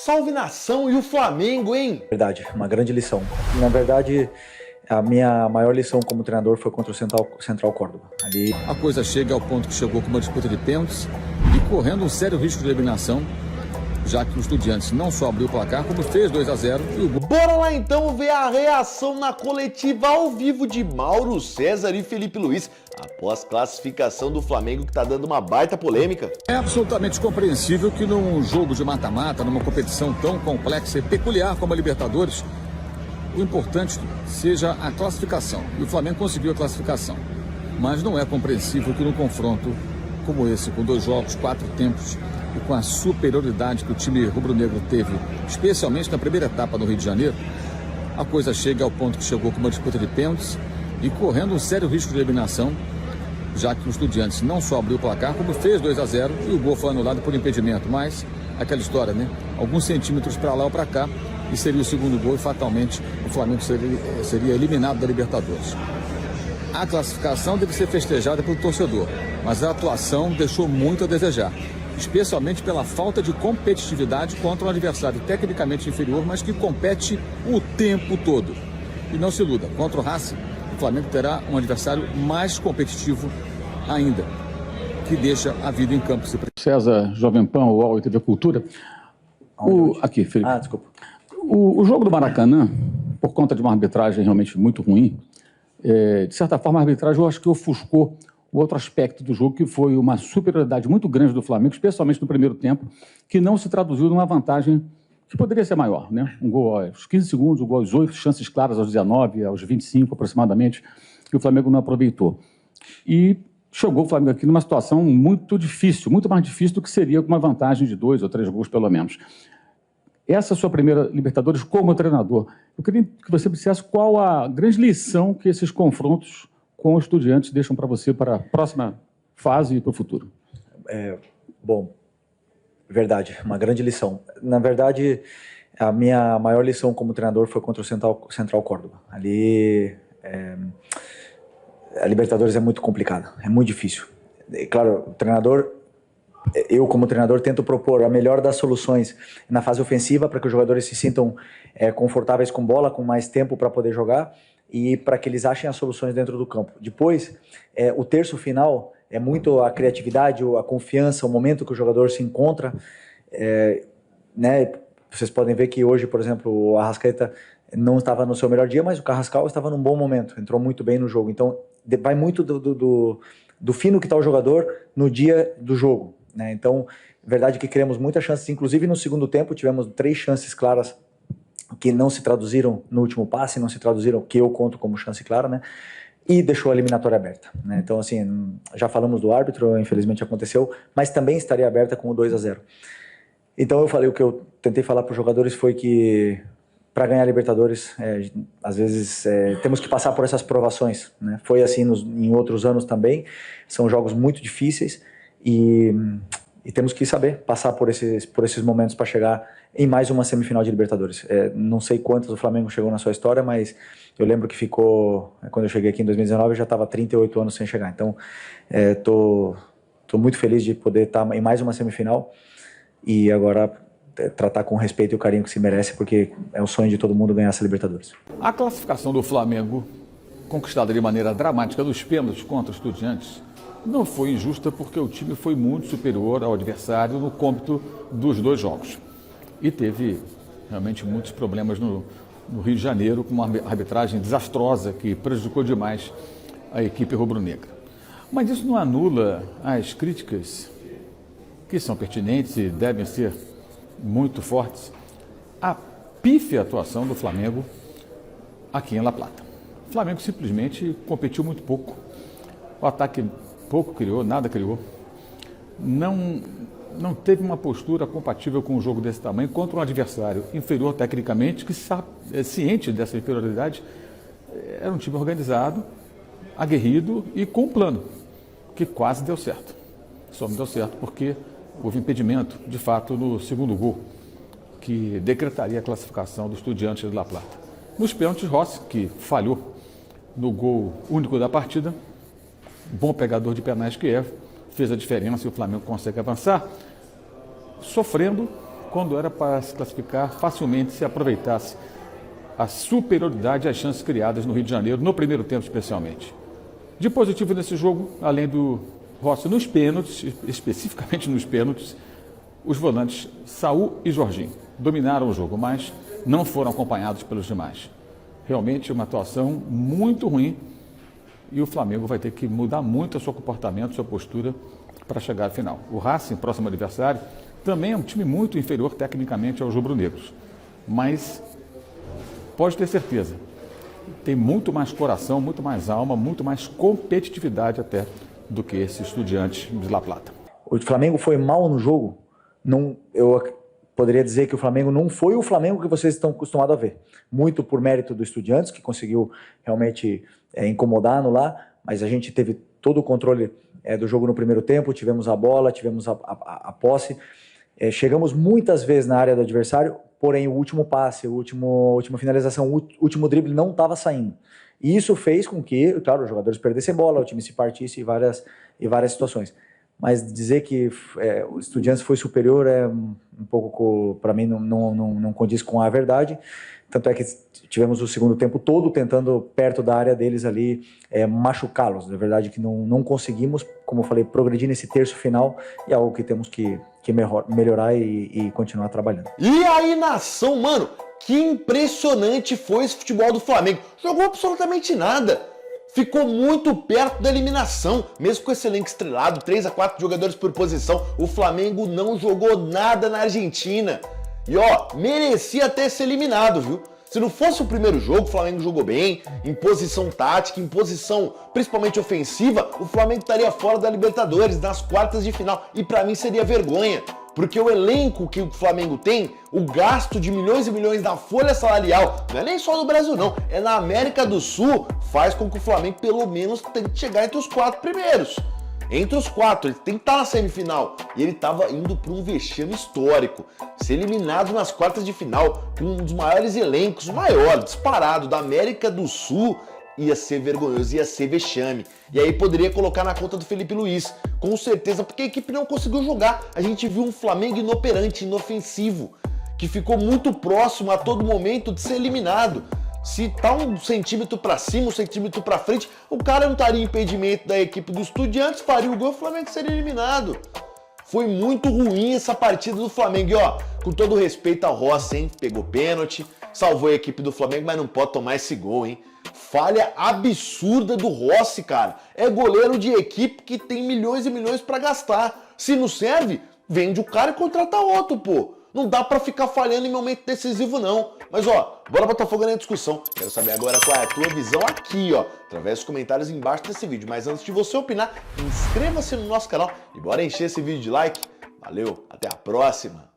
Salve nação e o Flamengo, hein? Verdade, uma grande lição. Na verdade, a minha maior lição como treinador foi contra o Central Córdoba. Ali a coisa chega ao ponto que chegou com uma disputa de pênaltis e correndo um sério risco de eliminação, já que o Estudiantes não só abriu o placar, como fez 2-0 e o gol. Bora lá então ver a reação na coletiva ao vivo de Mauro César e Felipe Luiz após classificação do Flamengo, que tá dando uma baita polêmica. É absolutamente compreensível que num jogo de mata-mata, numa competição tão complexa e peculiar como a Libertadores, o importante seja a classificação. E o Flamengo conseguiu a classificação. Mas não é compreensível que num confronto como esse, com 2 jogos, 4 tempos, e com a superioridade que o time rubro-negro teve, especialmente na primeira etapa no Rio de Janeiro, a coisa chega ao ponto que chegou com uma disputa de pênaltis e correndo um sério risco de eliminação, já que o Estudiantes não só abriu o placar, como fez 2-0 e o gol foi anulado por impedimento. Mas aquela história, né? Alguns centímetros para lá ou para cá e seria o segundo gol e fatalmente o Flamengo seria eliminado da Libertadores. A classificação deve ser festejada pelo torcedor, mas a atuação deixou muito a desejar, especialmente pela falta de competitividade contra um adversário tecnicamente inferior, mas que compete o tempo todo. E não se iluda, contra o Racing, o Flamengo terá um adversário mais competitivo ainda, que deixa a vida em campo. César, Jovem Pan, UOL e TV Cultura. Aqui, Felipe. Desculpa. O jogo do Maracanã, por conta de uma arbitragem realmente muito ruim, de certa forma a arbitragem eu acho que ofuscou o outro aspecto do jogo, que foi uma superioridade muito grande do Flamengo, especialmente no primeiro tempo, que não se traduziu numa vantagem que poderia ser maior, né? Um gol aos 15 segundos, um gol aos 8, chances claras aos 19, aos 25 aproximadamente, que o Flamengo não aproveitou. E chegou o Flamengo aqui numa situação muito difícil, muito mais difícil do que seria com uma vantagem de 2 ou 3 gols pelo menos. Essa é a sua primeira Libertadores como treinador. Eu queria que você dissesse qual a grande lição que esses confrontos com os Estudiantes deixam para você para a próxima fase e para o futuro. Bom, verdade, uma grande lição. Na verdade, a minha maior lição como treinador foi contra o Central Córdoba. Ali, a Libertadores é muito complicada, é muito difícil. Claro, o treinador, eu como treinador tento propor a melhor das soluções na fase ofensiva para que os jogadores se sintam confortáveis com bola, com mais tempo para poder jogar e para que eles achem as soluções dentro do campo. Depois, o terço final é muito a criatividade, a confiança, o momento que o jogador se encontra. Né? Vocês podem ver que hoje, por exemplo, o Arrascaeta não estava no seu melhor dia, mas o Carrascal estava num bom momento, entrou muito bem no jogo. Então, vai muito do fino que está o jogador no dia do jogo. Né? Então, verdade que criamos muitas chances, inclusive no segundo tempo tivemos 3 chances claras que não se traduziram no último passe, não se traduziram, que eu conto como chance clara, né? E deixou a eliminatória aberta, né? Então, assim, já falamos do árbitro, infelizmente aconteceu, mas também estaria aberta com o 2-0. Então, eu falei, o que eu tentei falar para os jogadores foi que, para ganhar a Libertadores, às vezes temos que passar por essas provações, né? Foi assim em outros anos também, são jogos muito difíceis e temos que saber passar por esses momentos para chegar em mais uma semifinal de Libertadores. Não sei quantas o Flamengo chegou na sua história, mas eu lembro que ficou, quando eu cheguei aqui em 2019, eu já estava 38 anos sem chegar. Então, tô muito feliz de poder estar em mais uma semifinal e agora tratar com o respeito e o carinho que se merece, porque é o sonho de todo mundo ganhar essa Libertadores. A classificação do Flamengo, conquistada de maneira dramática dos pênaltis contra os Estudiantes, não foi injusta porque o time foi muito superior ao adversário no cômputo dos 2 jogos. E teve realmente muitos problemas no Rio de Janeiro, com uma arbitragem desastrosa que prejudicou demais a equipe rubro-negra. Mas isso não anula as críticas, que são pertinentes e devem ser muito fortes, à pífia atuação do Flamengo aqui em La Plata. O Flamengo simplesmente competiu muito pouco. O ataque pouco criou, nada criou. Não teve uma postura compatível com um jogo desse tamanho contra um adversário inferior tecnicamente, que ciente dessa inferioridade, era um time organizado, aguerrido e com um plano, que quase deu certo. Só não deu certo porque houve impedimento, de fato, no segundo gol, que decretaria a classificação do Estudiantes de La Plata. Nos pênaltis, Rossi, que falhou no gol único da partida, bom pegador de penais que fez a diferença e o Flamengo consegue avançar, sofrendo quando era para se classificar facilmente se aproveitasse a superioridade e as chances criadas no Rio de Janeiro, no primeiro tempo especialmente. De positivo nesse jogo, além do Rossi nos pênaltis, especificamente nos pênaltis, os volantes Saul e Jorginho dominaram o jogo, mas não foram acompanhados pelos demais. Realmente uma atuação muito ruim e o Flamengo vai ter que mudar muito o seu comportamento, sua postura para chegar à final. O Racing, próximo adversário, também é um time muito inferior tecnicamente aos rubro-negros, mas pode ter certeza, tem muito mais coração, muito mais alma, muito mais competitividade até do que esse Estudiantes de La Plata. O Flamengo foi mal no jogo? Não, eu poderia dizer que o Flamengo não foi o Flamengo que vocês estão acostumados a ver. Muito por mérito do Estudiantes, que conseguiu realmente incomodar, anular, mas a gente teve todo o controle do jogo no primeiro tempo, tivemos a bola, tivemos a posse, chegamos muitas vezes na área do adversário, porém o último passe, a última finalização, o último drible não estava saindo. E isso fez com que, claro, os jogadores perdessem bola, o time se partisse em várias situações. Mas dizer que o Estudiantes foi superior é um pouco, para mim, não condiz com a verdade. Tanto é que tivemos o segundo tempo todo tentando, perto da área deles ali, machucá-los. Na verdade que não conseguimos, como eu falei, progredir nesse terço final, e é algo que temos que melhorar e continuar trabalhando. E aí, nação, mano, que impressionante foi esse futebol do Flamengo. Jogou absolutamente nada. Ficou muito perto da eliminação, mesmo com esse elenco estrelado, 3 a 4 jogadores por posição, o Flamengo não jogou nada na Argentina. E ó, merecia até ser eliminado, viu? Se não fosse o primeiro jogo, o Flamengo jogou bem, em posição tática, em posição principalmente ofensiva, o Flamengo estaria fora da Libertadores, nas quartas de final. E pra mim seria vergonha, porque o elenco que o Flamengo tem, o gasto de milhões e milhões na folha salarial, não é nem só no Brasil não, é na América do Sul, faz com que o Flamengo pelo menos tenha que chegar entre os 4 primeiros. Entre os 4, ele tem que estar na semifinal. E ele estava indo para um vexame histórico. Ser eliminado nas quartas de final com um dos maiores elencos, o maior, disparado, da América do Sul, ia ser vergonhoso, ia ser vexame. E aí poderia colocar na conta do Felipe Luiz, com certeza, porque a equipe não conseguiu jogar. A gente viu um Flamengo inoperante, inofensivo, que ficou muito próximo a todo momento de ser eliminado. Se tá 1 centímetro para cima, 1 centímetro para frente, o cara não estaria em impedimento da equipe do Estudiantes, faria o gol, o Flamengo seria eliminado. Foi muito ruim essa partida do Flamengo. E ó, com todo respeito ao Rossi, hein? Pegou pênalti, salvou a equipe do Flamengo, mas não pode tomar esse gol, hein? Falha absurda do Rossi, cara. É goleiro de equipe que tem milhões e milhões para gastar. Se não serve, vende o cara e contrata outro, pô. Não dá pra ficar falhando em momento decisivo, não. Mas, ó, bora botar fogo na discussão. Quero saber agora qual é a tua visão aqui, ó, através dos comentários embaixo desse vídeo. Mas antes de você opinar, inscreva-se no nosso canal e bora encher esse vídeo de like. Valeu, até a próxima!